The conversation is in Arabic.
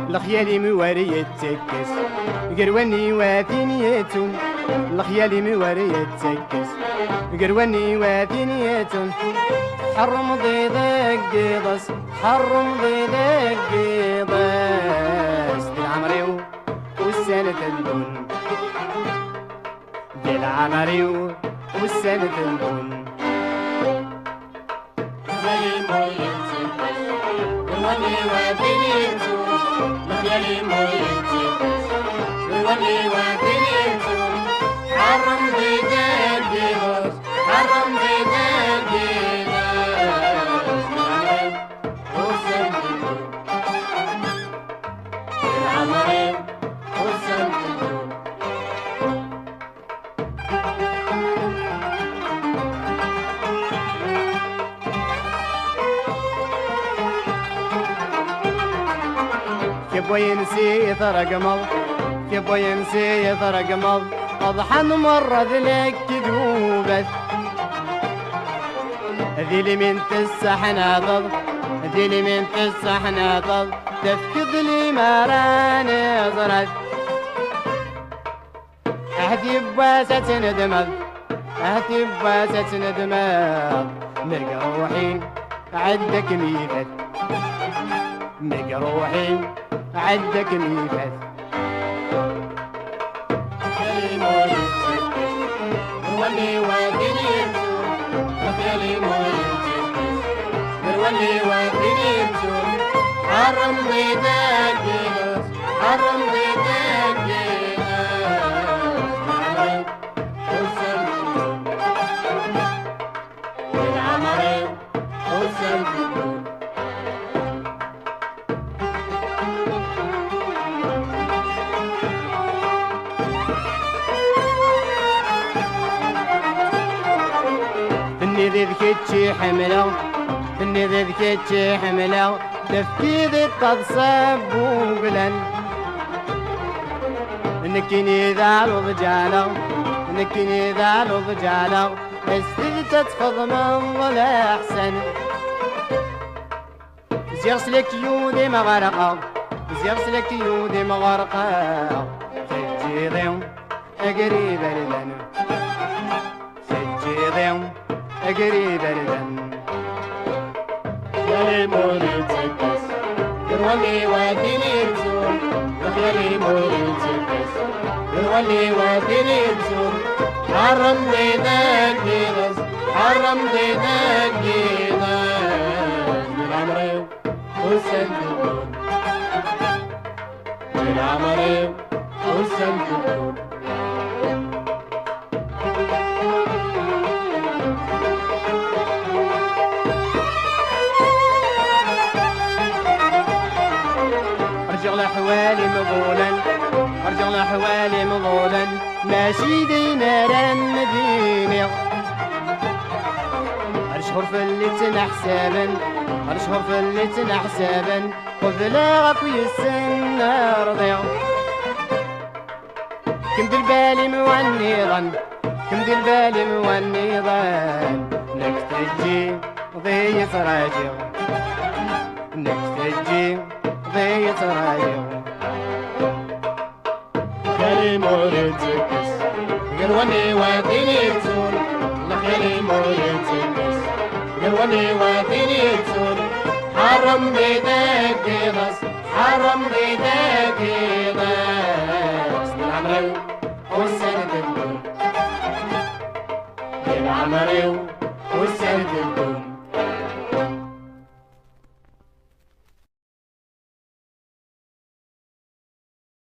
الخيالي موارية تكس قرواني وثنيتون الخيالي موارية تكس قرواني وثنيتون حرم ضيدك قيضس حرم ضيدك قيضس دي العمري والسنة البن دي العمري والسنة البن الخيالي موارية تكس قرواني وثنيتون الخيالي موارية تكس قرواني وثنيتون حرم ضيدك قيضس حرم ضيدك قيضس كيف ينسي ثرقمض كيف ينسي ثرقمض أضحى مرة ذلك كذوبت ذي لي من تسحنا ضد ذي لي من تسحنا ضد تفكذ لي مراني ضرت أهدي بواسة ندمض أهدي بواسة ندمض نلقى روحي عدك ميفت نلقى روحي عدك ميفت الخيالي موارية تكس قرواني وثنيتون الخيالي موارية تكس قرواني وثنيتون حرم ضيدك قيضس حرم ضيدك قيضس العمري والسنة البن فني ذكتشي حملة فني ذكتشي حملة تفكير التصب وقلن نكني ذا الضجالة نكني ذا الضجالة استذ تفض من ظل أحسن زيغسلك يودي مغرقة زيغسلك يودي مغرقة سجيضيهم قريب البن سجيضيهم قريب البن الخيالي موارية تكس قرواني وثنيتون الخيالي موارية تكس قرواني وثنيتون حرم ضيدك قيضس حرم ضيدك قيضس بالعمري والسنة البن بالعمري والسنة البن ارجع لحوالي مغولا ارجع لحوالي مغولا ماشي دينا مدينة اشهر في اللي تنحسابا اشهر في اللي تنحسابا وذلاغك ويسن رضيع كمد البالي مونيضا كمد البالي مونيضا لك تجي ضيف راجع لك تجي ضيف راجع الخيالي موارية تكس قرواني وثنيتون الخيالي موارية تكس قرواني وثنيتون حرم ضيدك قيضس حرم ضيدك قيضس بالعمري والسنة البن بالعمري والسنة البن